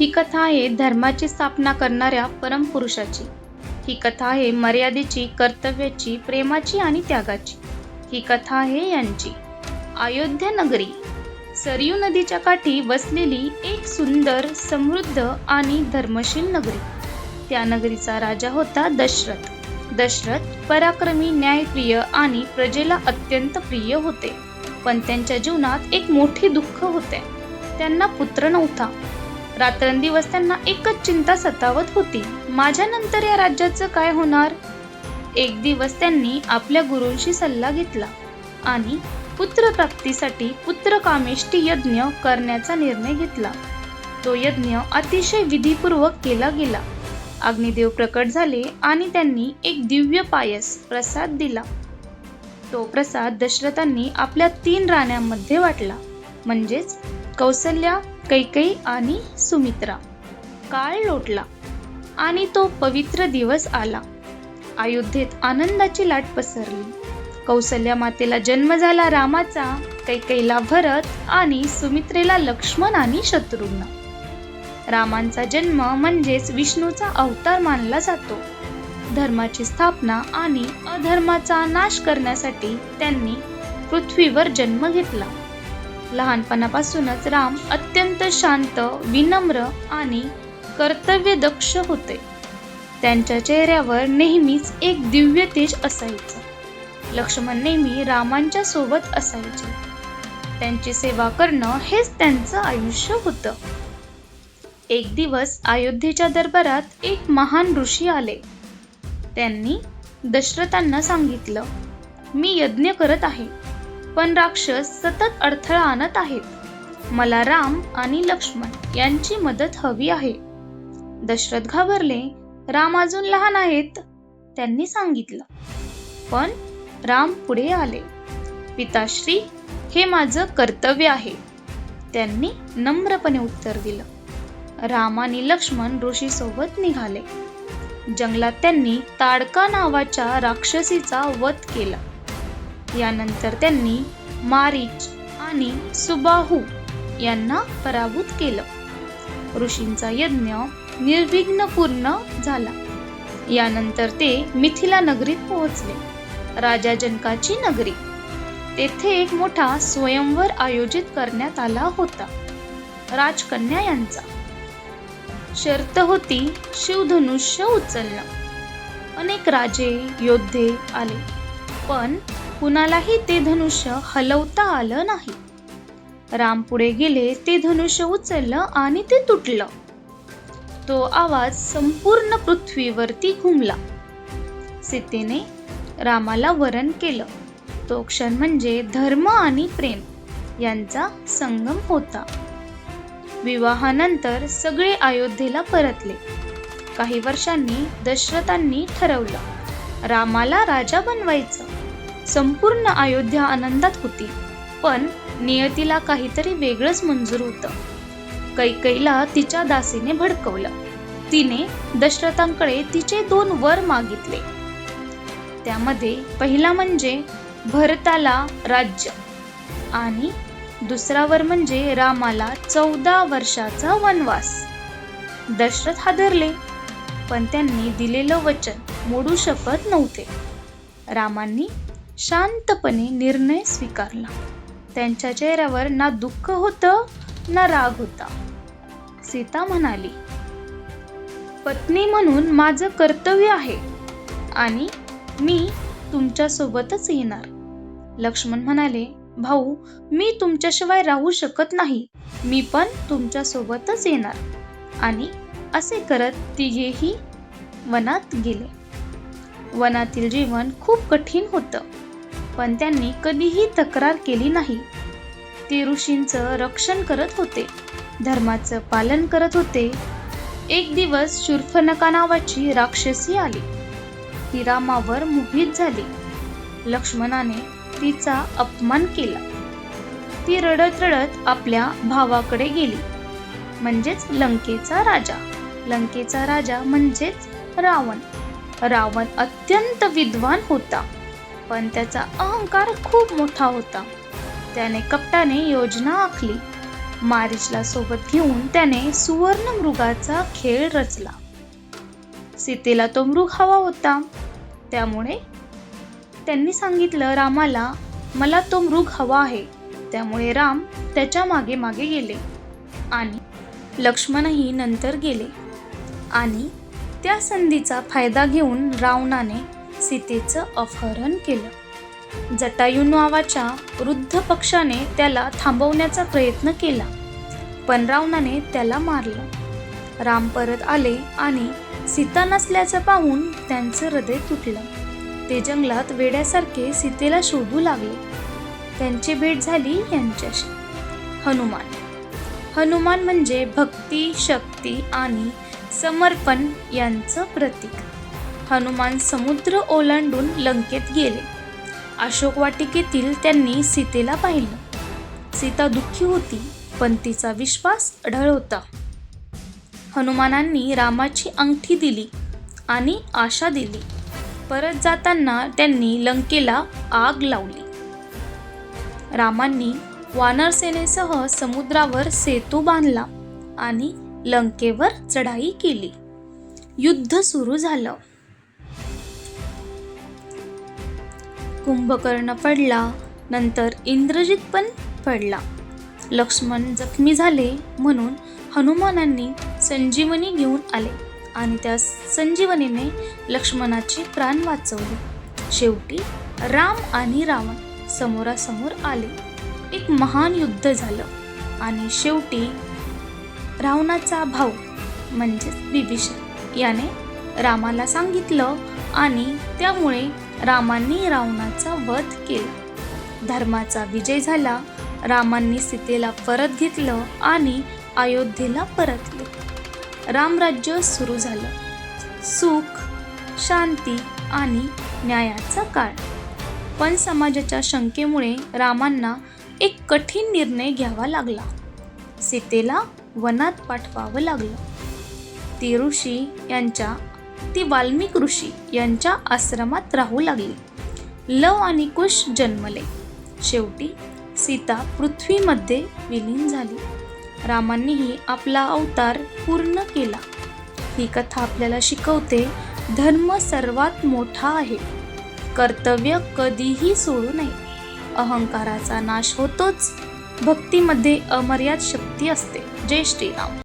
ही कथा आहे धर्माची स्थापना करणाऱ्या परमपुरुषाची. ही कथा आहे मर्यादेची, कर्तव्याची, प्रेमाची आणि त्यागाची. ही कथा आहे यांची. अयोध्या नगरी सरयू नदीच्या काठी वसलेली एक सुंदर, समृद्ध आणि धर्मशील नगरी. त्या नगरीचा राजा होता दशरथ. दशरथ पराक्रमी, न्यायप्रिय आणि प्रजेला अत्यंत प्रिय होते. पण त्यांच्या जीवनात एक मोठे दुःख होते. त्यांना पुत्र नव्हता. रात्रंदिवस त्यांना एकच चिंता सतावत होती, माझ्यानंतर या राज्याचं काय होणार. एक दिवस त्यांनी आपल्या गुरूंशी सल्ला घेतला आणि पुत्रप्राप्तीसाठी पुत्रकामेष्टी यज्ञ करण्याचा निर्णय घेतला. तो यज्ञ अतिशय विधीपूर्वक केला गेला. अग्निदेव प्रकट झाले आणि त्यांनी एक दिव्य पायस प्रसाद दिला. तो प्रसाद दशरथांनी आपल्या 3 राण्यांमध्ये वाटला, म्हणजेच कौसल्या, कैकेयी आणि सुमित्रा. काळ लोटला आणि तो पवित्र दिवस आला. अयोध्येत आनंदाची लाट पसरली. कौसल्या मातेला जन्म झाला रामाचा, कैकेयीला भरत आणि सुमित्रेला लक्ष्मण आणि शत्रुघ्न. रामांचा जन्म म्हणजेच विष्णूचा अवतार मानला जातो. धर्माची स्थापना आणि अधर्माचा नाश करण्यासाठी त्यांनी पृथ्वीवर जन्म घेतला. लहानपणापासूनच राम अत्यंत शांत, विनम्र आणि कर्तव्यदक्ष होते. त्यांच्या चेहऱ्यावर नेहमीच एक दिव्य तेज असायचं. लक्ष्मण नेहमी रामांच्या सोबत असायचे. त्यांची सेवा करणं हेच त्यांचं आयुष्य होतं. एक दिवस अयोध्येच्या दरबारात एक महान ऋषी आले. त्यांनी दशरथांना सांगितलं, मी यज्ञ करत आहे, पण राक्षस सतत अडथळा आणत आहेत. मला राम आणि लक्ष्मण यांची मदत हवी आहे. दशरथ घाबरले. राम अजून लहान आहेत, त्यांनी सांगितलं. पण राम पुढे आले. पिताश्री, हे माझं कर्तव्य आहे, त्यांनी नम्रपणे उत्तर दिलं. राम आणि लक्ष्मण ऋषी सोबत निघाले. जंगलात त्यांनी ताडका नावाच्या राक्षसीचा वध केला. यानंतर त्यांनी मारीच आणि सुबाहू यांना पराभूत केलं. ऋषींचा यज्ञ निर्विघ्न पूर्ण झाला. यानंतर ते मिथिला नगरीत पोहोचले, राजा जनकाची नगरी. तेथे एक मोठा स्वयंवर आयोजित करण्यात आला होता, राजकन्या यांचा. शर्त होती शिवधनुष्य उचलणं. अनेक राजे, योद्धे आले, पण कुणालाही ते धनुष्य हलवता आलं नाही. राम पुढे गेले, ते धनुष्य उचललं आणि ते तुटलं. तो आवाज संपूर्ण पृथ्वीवरती घुमला. सीतेने रामाला वरण केलं. तो क्षण म्हणजे धर्म आणि प्रेम यांचा संगम होता. विवाहानंतर सगळे अयोध्येला परतले. काही वर्षांनी दशरथांनी ठरवलं, रामाला राजा बनवायचं. संपूर्ण अयोध्या आनंदात होती, पण नियतीला काहीतरी वेगळंच मंजूर होतं. कैकेयीला तिच्या दासीने भडकवलं. तिने दशरथांकडे तिचे 2 वर मागितले. त्यामध्ये पहिला म्हणजे भरताला राज्य आणि दुसरा वर म्हणजे रामाला 14 वर्षाचा वनवास. दशरथ हादरले, पण त्यांनी दिलेलं वचन मोडू शकत नव्हते. रामांनी शांतपणे निर्णय स्वीकारला. त्यांच्या चेहऱ्यावर ना दुःख होतं ना राग होता. सीता म्हणाली, पत्नी म्हणून माझं कर्तव्य आहे आणि मी तुमच्या सोबतच येणार. लक्ष्मण म्हणाले, भाऊ, मी तुमच्याशिवाय राहू शकत नाही, मी पण तुमच्या सोबतच येणार. आणि असे करत तिघेही वनात गेले. वनातील जीवन खूप कठीण होतं, पण त्यांनी कधीही तक्रार केली नाही. ते ऋषींचं रक्षण करत होते, धर्माचं पालन करत होते. एक दिवस शूर्पणखा नावाची राक्षसी आली. ती रामावर मोहित झाली. लक्ष्मणाने तिचा अपमान केला. ती रडत रडत आपल्या भावाकडे गेली, म्हणजेच लंकेचा राजा. लंकेचा राजा म्हणजेच रावण. रावण अत्यंत विद्वान होता, पण त्याचा अहंकार खूप मोठा होता. त्याने कपटाने योजना आखली. मारीचला सोबत घेऊन त्याने सुवर्ण मृगाचा खेळ रचला. सीतेला तो मृग हवा होता, त्यामुळे त्यांनी सांगितलं रामाला, मला तो मृग हवा आहे. त्यामुळे राम त्याच्या मागे मागे गेले आणि लक्ष्मणही नंतर गेले आणि त्या संधीचा फायदा घेऊन रावणाने सीतेचं अपहरण केलं. जटायू नावाच्या वृद्ध पक्षाने त्याला थांबवण्याचा प्रयत्न केला, पण रावणाने त्याला मारलं. राम परत आले आणि सीता नसल्याचं पाहून त्यांचं हृदय तुटलं. ते जंगलात वेड्यासारखे सीतेला शोधू लागले. त्यांची भेट झाली यांच्याशी. हनुमान म्हणजे भक्ती, शक्ती आणि समर्पण यांचं प्रतीक. हनुमान समुद्र ओलांडून लंकेत गेले. अशोक वाटिकेतील त्यांनी सीतेला पाहिलं. सीता दुःखी होती, पण तिचा विश्वास अढळ होता. हनुमानांनी रामाची अंगठी दिली आणि आशा दिली. परत जाताना त्यांनी लंकेला आग लावली. रामांनी वानर सेनेसह समुद्रावर सेतू बांधला आणि लंकेवर चढाई केली. युद्ध सुरू झालं. कुंभकर्ण पडला, नंतर इंद्रजित पण पडला. लक्ष्मण जखमी झाले म्हणून हनुमानांनी संजीवनी घेऊन आले आणि त्या संजीवनीने लक्ष्मणाचे प्राण वाचवले. शेवटी राम आणि रावण समोरासमोर आले. एक महान युद्ध झालं आणि शेवटी रावणाचा भाऊ म्हणजेच विभीषण याने रामाला सांगितलं आणि त्यामुळे रामांनी रावणाचा वध केला. धर्माचा विजय झाला. रामांनी सीतेला परत घेतलं आणि अयोध्येला परतले. रामराज्य सुरू झालं. सुख, शांती आणि न्यायाचा काळ. पण समाजाच्या शंकेमुळे रामांना एक कठीण निर्णय घ्यावा लागला. सीतेला वनात पाठवावं लागलं. ती वाल्मिक ऋषी यांच्या आश्रमात राहू लागली. लव आणि कुश जन्मले. शेवटी सीता पृथ्वीमध्ये विलीन झाली. रामांनीही आपला अवतार पूर्ण केला. ही कथा आपल्याला शिकवते, धर्म सर्वात मोठा आहे. कर्तव्य कधीही सोडू नये. अहंकाराचा नाश होतोच. भक्तीमध्ये अमर्याद शक्ती असते. जय श्रीराम.